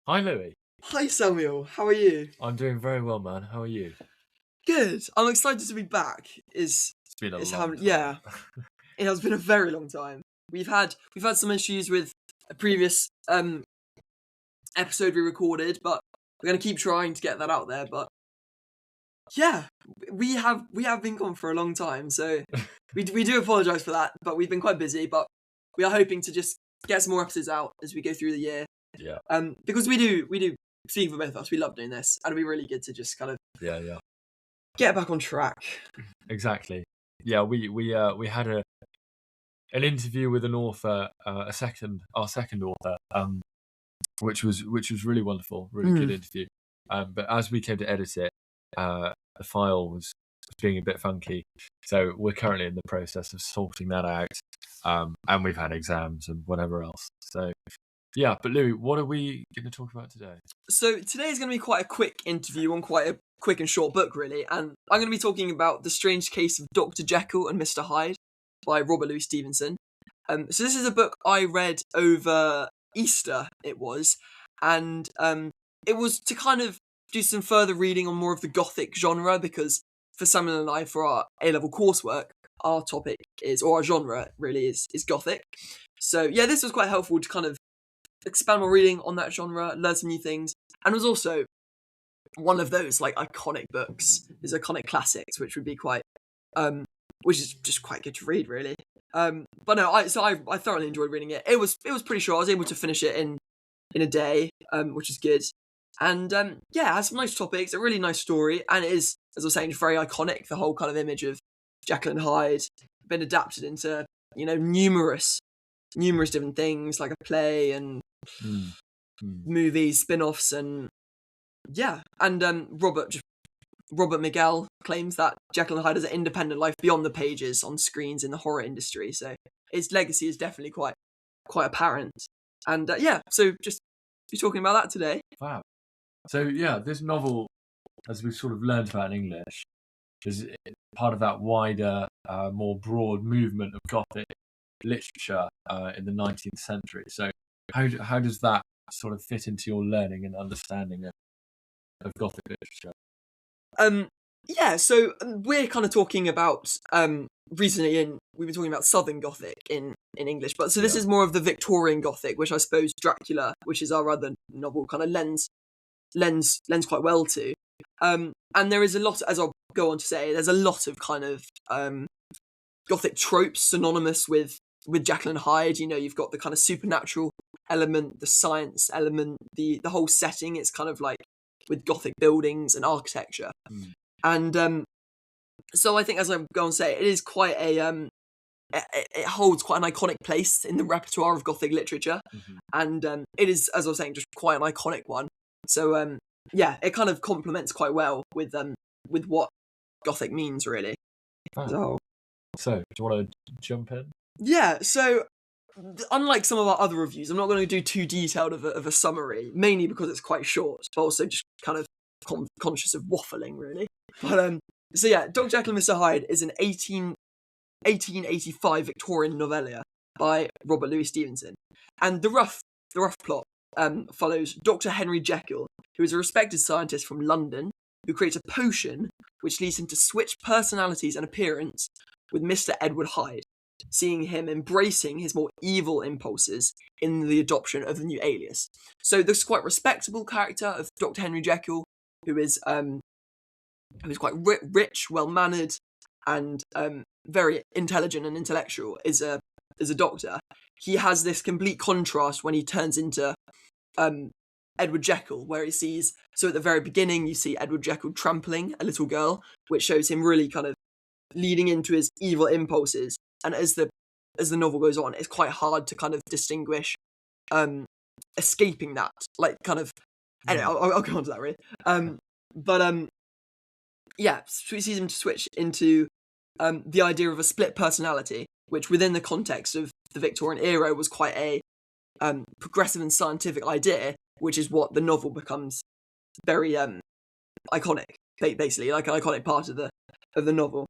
Hi, Louis. Hi Samuel, how are you? I'm doing very well, man. How are you? Good. I'm excited to be back. It's been a Is long how time. yeah. It has been a very long time. We've had some issues with a previous episode we recorded, but we're gonna keep trying to get that out there. But yeah, we have been gone for a long time, so we do apologise for that. But we've been quite busy. But we are hoping to just get some more episodes out as we go through the year. Yeah, Because we do. Speaking for both of us, we love doing this, and it'd be really good to just kind of yeah, get back on track. exactly. Yeah, we had an interview with an author, our second author, which was really wonderful, really good interview. But as we came to edit it, the file was being a bit funky, so we're currently in the process of sorting that out. And we've had exams and whatever else. So yeah, but Louis, what are we going to talk about today? So today is going to be quite a quick interview on quite a quick and short book, really, and I'm going to be talking about The Strange Case of Dr. Jekyll and Mr. Hyde by Robert Louis Stevenson. So this is a book I read over Easter, it was, and it was to kind of do some further reading on more of the Gothic genre, because for Samuel and I, for our A-level coursework, our topic is, or our genre really is Gothic. So yeah, this was quite helpful to kind of expand my reading on that genre, learn some new things, and was also one of those like iconic books, these iconic classics, which would be quite, which is just quite good to read, really. But no, I thoroughly enjoyed reading it. It was pretty short. I was able to finish it in a day, which is good. And yeah, it has some nice topics, a really nice story, and it is, as I was saying, very iconic. The whole kind of image of Jekyll and Hyde been adapted into numerous different things, like a play and movies, spin-offs, and yeah. And Robert Miguel claims that Jekyll and Hyde has an independent life beyond the pages on screens in the horror industry. So its legacy is definitely quite apparent. And yeah, so just be talking about that today. Wow. So yeah, this novel, as we've sort of learned about in English, is part of that wider, more broad movement of Gothic literature in the 19th century. So how does that sort of fit into your learning and understanding of Gothic literature? Yeah, so we're kind of talking about recently we've been talking about Southern Gothic in English, but so this is more of the Victorian Gothic, which I suppose Dracula, which is our other novel, kind of lends quite well to. And there is a lot, as I'll go on to say, there's a lot of kind of Gothic tropes synonymous with Jekyll and Hyde. You've got the kind of supernatural element, the science element, the whole setting. It's kind of like with Gothic buildings and architecture. And so I think, as I go on to say, it is quite it holds quite an iconic place in the repertoire of Gothic literature. And it is, as I was saying, just quite an iconic one. So yeah, it kind of complements quite well with what Gothic means, really. Wow. So do you want to jump in? Yeah, so unlike some of our other reviews, I'm not going to do too detailed of a summary, mainly because it's quite short, but also just kind of conscious of waffling, really. But so yeah, Dr. Jekyll and Mr. Hyde is an 1885 Victorian novella by Robert Louis Stevenson, and the rough plot follows Dr. Henry Jekyll, who is a respected scientist from London, who creates a potion which leads him to switch personalities and appearance with Mr. Edward Hyde, seeing him embracing his more evil impulses in the adoption of the new alias. So this quite respectable character of Dr. Henry Jekyll, who is quite rich, well-mannered, and very intelligent and intellectual, is a doctor. He has this complete contrast when he turns into Edward Jekyll, where he sees, so at the very beginning you see Edward Jekyll trampling a little girl, which shows him really kind of leading into his evil impulses. And as the novel goes on, it's quite hard to kind of distinguish escaping that, like kind of. Anyway, I'll go on to that, really. But yeah, we see him to switch into the idea of a split personality, which within the context of the Victorian era was quite a progressive and scientific idea, which is what the novel becomes very iconic, basically, like an iconic part of the novel.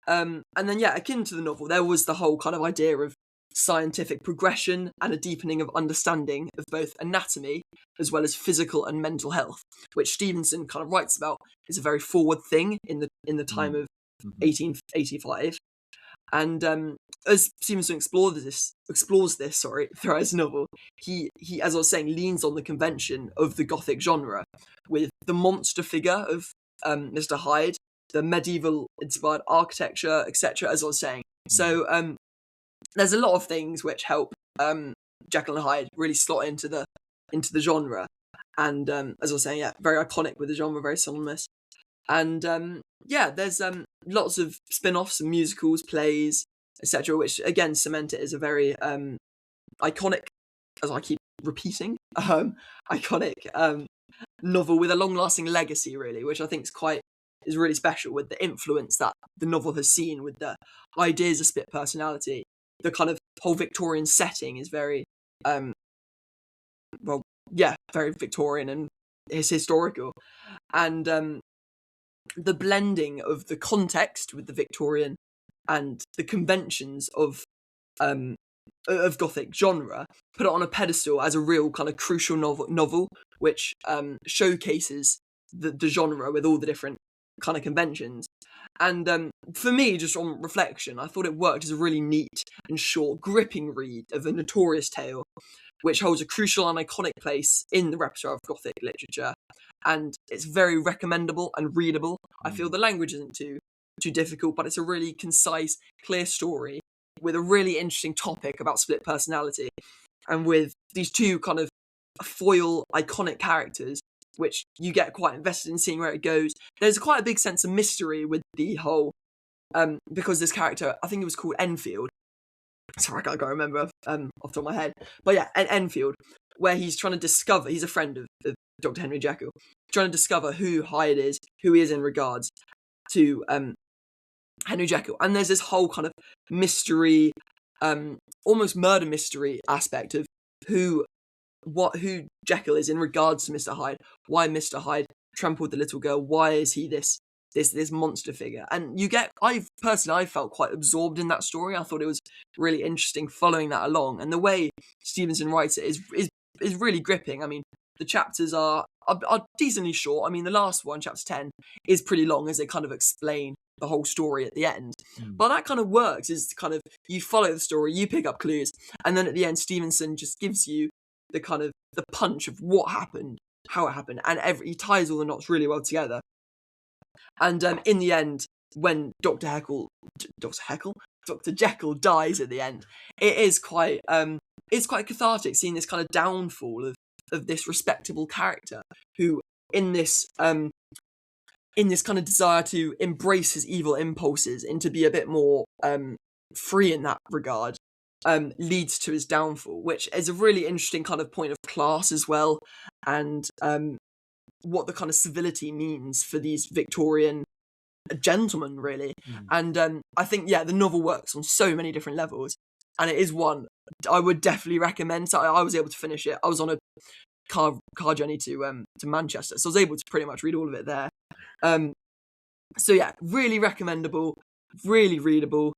And then, yeah, akin to the novel, there was the whole kind of idea of scientific progression and a deepening of understanding of both anatomy as well as physical and mental health, which Stevenson kind of writes about is a very forward thing in the time of 1885. And as Stevenson explores this, throughout his novel, he, as I was saying, leans on the convention of the Gothic genre, with the monster figure of Mr. Hyde, the medieval-inspired architecture, etc. As I was saying, so there's a lot of things which help Jekyll and Hyde really slot into the genre, and as I was saying, very iconic with the genre, very synonymous. And there's lots of spin-offs and musicals, plays, etc., which again cement it as a very iconic, as I keep repeating, iconic novel with a long-lasting legacy, really, which I think is really special, with the influence that the novel has seen, with the ideas of split personality. The kind of whole Victorian setting is very, very Victorian and is historical, and the blending of the context with the Victorian and the conventions of Gothic genre put it on a pedestal as a real kind of crucial novel which showcases the genre with all the different kind of conventions. And for me, just on reflection, I thought it worked as a really neat and short, gripping read of a notorious tale, which holds a crucial and iconic place in the repertoire of Gothic literature. And it's very recommendable and readable. I feel the language isn't too difficult, but it's a really concise, clear story with a really interesting topic about split personality, and with these two kind of foil iconic characters, which you get quite invested in seeing where it goes. There's quite a big sense of mystery with the whole, because this character, I think it was called Enfield. Sorry, I can't remember off the top of my head. But yeah, Enfield, where he's trying to discover, he's a friend of Dr. Henry Jekyll, trying to discover who Hyde is, who he is in regards to Henry Jekyll. And there's this whole kind of mystery, almost murder mystery aspect of who Jekyll is in regards to Mr. Hyde, why Mr. Hyde trampled the little girl, why is he this monster figure. And I felt quite absorbed in that story. I thought it was really interesting following that along, and the way Stevenson writes it is really gripping. I mean, the chapters are decently short. I mean, the last one, chapter 10, is pretty long, as they kind of explain the whole story at the end. But that kind of works, is kind of, you follow the story, you pick up clues, and then at the end Stevenson just gives you the kind of the punch of what happened, how it happened, and he ties all the knots really well together. And in the end, when Dr. Jekyll dies at the end, it is quite it's quite cathartic, seeing this kind of downfall of this respectable character who, in this kind of desire to embrace his evil impulses and to be a bit more free in that regard, leads to his downfall, which is a really interesting kind of point of class as well, and what the kind of civility means for these Victorian gentlemen, really. And I think, the novel works on so many different levels, and it is one I would definitely recommend. So I was able to finish it. I was on a car journey to Manchester, so I was able to pretty much read all of it there. Really recommendable, really readable,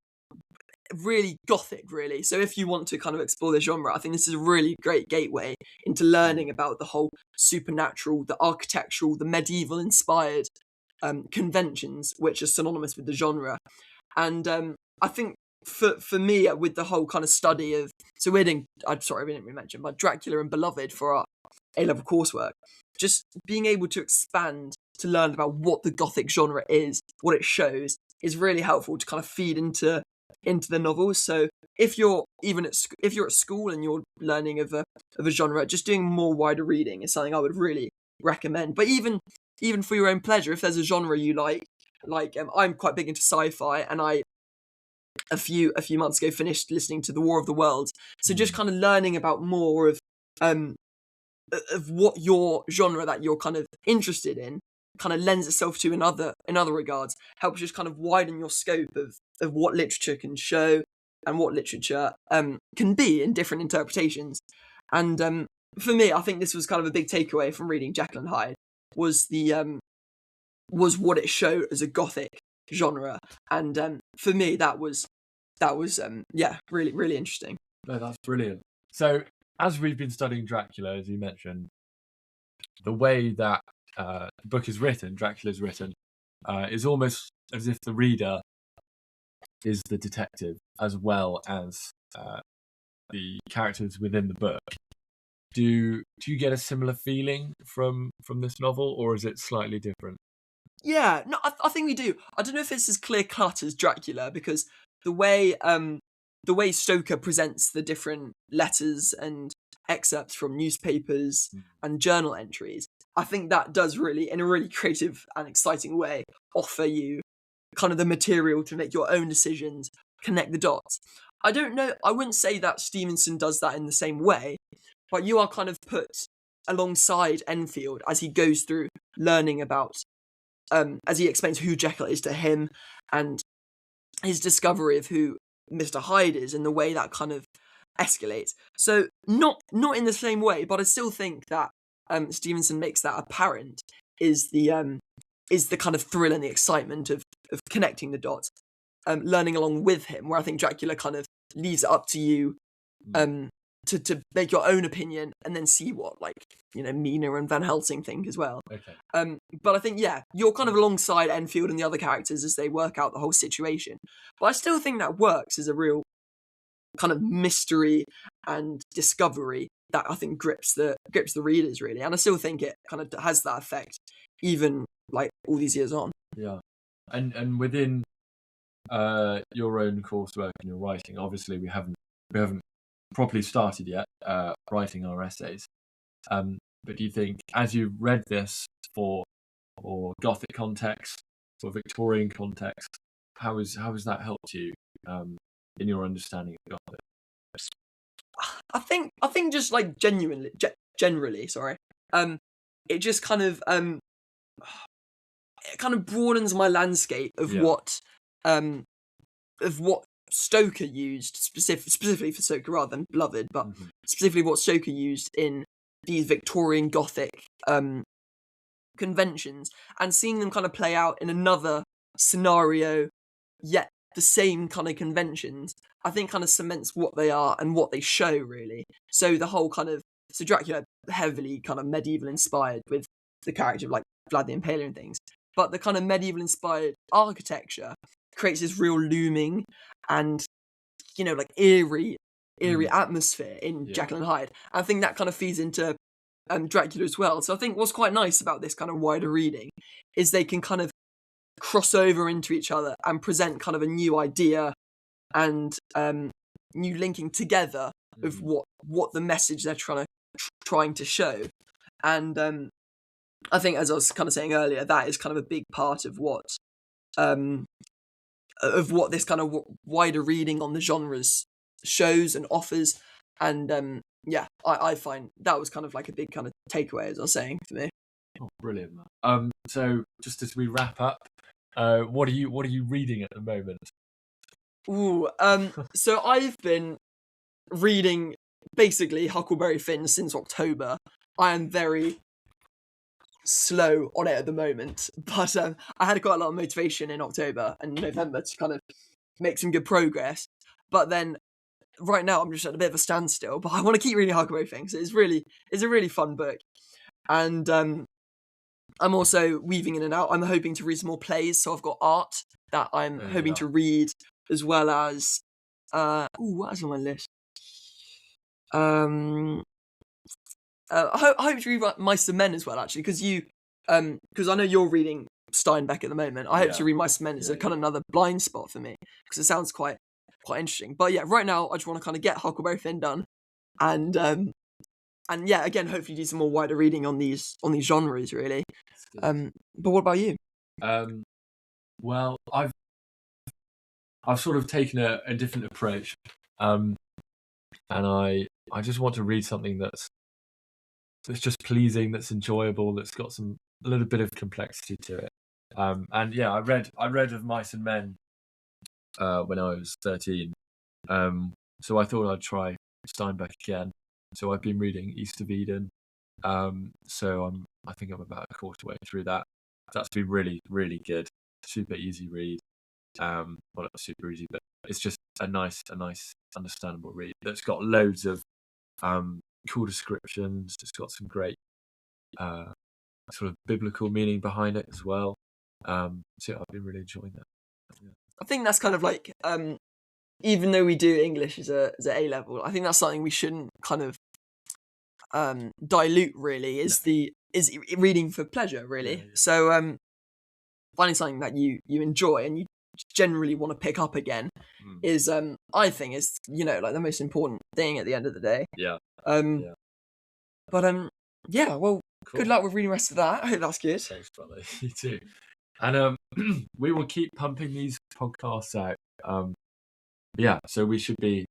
really Gothic, really. So if you want to kind of explore the genre, I think this is a really great gateway into learning about the whole supernatural, the architectural, the medieval inspired conventions which are synonymous with the genre. And I think for me, with the whole kind of study of, so we didn't really mention, but Dracula and Beloved for our A-level coursework, just being able to expand to learn about what the Gothic genre is, what it shows, is really helpful to kind of feed into the novels. So if you're at school and you're learning of a genre, just doing more wider reading is something I would really recommend. But even for your own pleasure, if there's a genre you like I'm quite big into sci-fi, and I a few months ago finished listening to The War of the Worlds. So just kind of learning about more of what your genre that you're kind of interested in kind of lends itself to in other regards, helps just kind of widen your scope of what literature can show and what literature can be in different interpretations. And for me, I think this was kind of a big takeaway from reading Jekyll and Hyde, was what it showed as a Gothic genre. And for me, that was really, really interesting. No, that's brilliant. So, as we've been studying Dracula, as you mentioned, the way that the book is written, Dracula's written, is almost as if the reader is the detective as well as the characters within the book. Do you get a similar feeling from this novel, or is it slightly different? Yeah, no, I think we do. I don't know if it's as clear cut as Dracula because the way the way Stoker presents the different letters and excerpts from newspapers and journal entries, I think that does really, in a really creative and exciting way, offer you kind of the material to make your own decisions, connect the dots. I don't know. I wouldn't say that Stevenson does that in the same way, but you are kind of put alongside Enfield as he goes through learning about as he explains who Jekyll is to him and his discovery of who Mr. Hyde is and the way that kind of escalates. So not in the same way, but I still think that Stevenson makes that apparent is the kind of thrill and the excitement of connecting the dots, learning along with him, where I think Dracula kind of leaves it up to you to make your own opinion and then see what, like, you know, Mina and Van Helsing think as well. Okay. But I think, yeah, you're kind of alongside Enfield and the other characters as they work out the whole situation. But I still think that works as a real kind of mystery and discovery that I think grips the readers really. And I still think it kind of has that effect even like all these years on. Yeah. And within your own coursework and your writing, obviously we haven't properly started yet writing our essays. But do you think, as you've read this for Gothic context, for Victorian context, how has that helped you in your understanding of Gothic? I think just like generally, sorry. It just kind of it kind of broadens my landscape of what Stoker used specifically for Stoker rather than Beloved, but specifically what Stoker used in these Victorian Gothic conventions, and seeing them kind of play out in another scenario, yet the same kind of conventions, I think kind of cements what they are and what they show really. So the whole kind of Dracula heavily kind of medieval inspired with the character of like Vlad the Impaler and things, but the kind of medieval inspired architecture creates this real looming and, you know, like eerie atmosphere in Jekyll and Hyde. And I think that kind of feeds into Dracula as well. So I think what's quite nice about this kind of wider reading is they can kind of cross over into each other and present kind of a new idea and new linking together of what the message they're trying to show. And I think, as I was kind of saying earlier, that is kind of a big part of what this kind of wider reading on the genres shows and offers. And I find that was kind of like a big kind of takeaway, as I was saying, for me. Oh, brilliant, man. So just as we wrap up, what are you reading at the moment? Ooh, so I've been reading basically Huckleberry Finn since October. I am very slow on it at the moment, but I had quite a lot of motivation in October and November to kind of make some good progress. But then right now I'm just at a bit of a standstill, but I want to keep reading Huckleberry Finn. So it's a really fun book. And I'm also weaving in and out. I'm hoping to read some more plays, so I've got art that I'm hoping to read, as well as what is on my list? I hope to read Mice and Men as well, actually, because I know you're reading Steinbeck at the moment. I hope to read Mice and Men as a kind of another blind spot for me, because it sounds quite interesting. But yeah, right now I just want to kind of get Huckleberry Finn done, and yeah, again, hopefully do some more wider reading on these genres, really. But what about you? Well, I've sort of taken a different approach, and I just want to read something that's just pleasing, that's enjoyable, that's got a little bit of complexity to it. And yeah, I read of Mice and Men when I was 13. So I thought I'd try Steinbeck again. So I've been reading East of Eden. So I think I'm about a quarter way through that. That's been really, really good. Super easy read. Well, not super easy, but it's just a nice, understandable read that's got loads of cool descriptions. It's got some great sort of biblical meaning behind it as well. So yeah, I've been really enjoying that. Yeah. I think that's kind of like, even though we do English as a A-level, I think that's something we shouldn't kind of dilute. Really, is reading for pleasure. Really, so finding something that you enjoy and you generally want to pick up again is, I think, is like the most important thing at the end of the day. Yeah. But yeah. Well, cool. Good luck with reading the rest of that. I hope that's good. Thanks, brother. You too. And we will keep pumping these podcasts out. Yeah, so we should be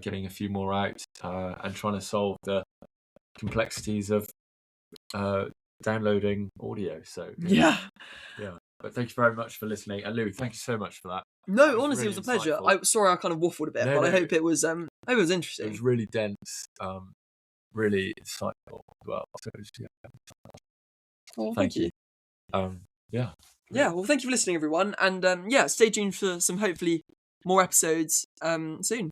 getting a few more out and trying to solve the complexities of downloading audio. So yeah. But thank you very much for listening, and Lou, thank you so much for that. No, honestly, it was a pleasure. I'm sorry I kind of waffled a bit, but I hope it was interesting. It was really dense, really insightful as well. So well, thank you. Yeah. Well, thank you for listening, everyone, and stay tuned for some hopefully more episodes soon.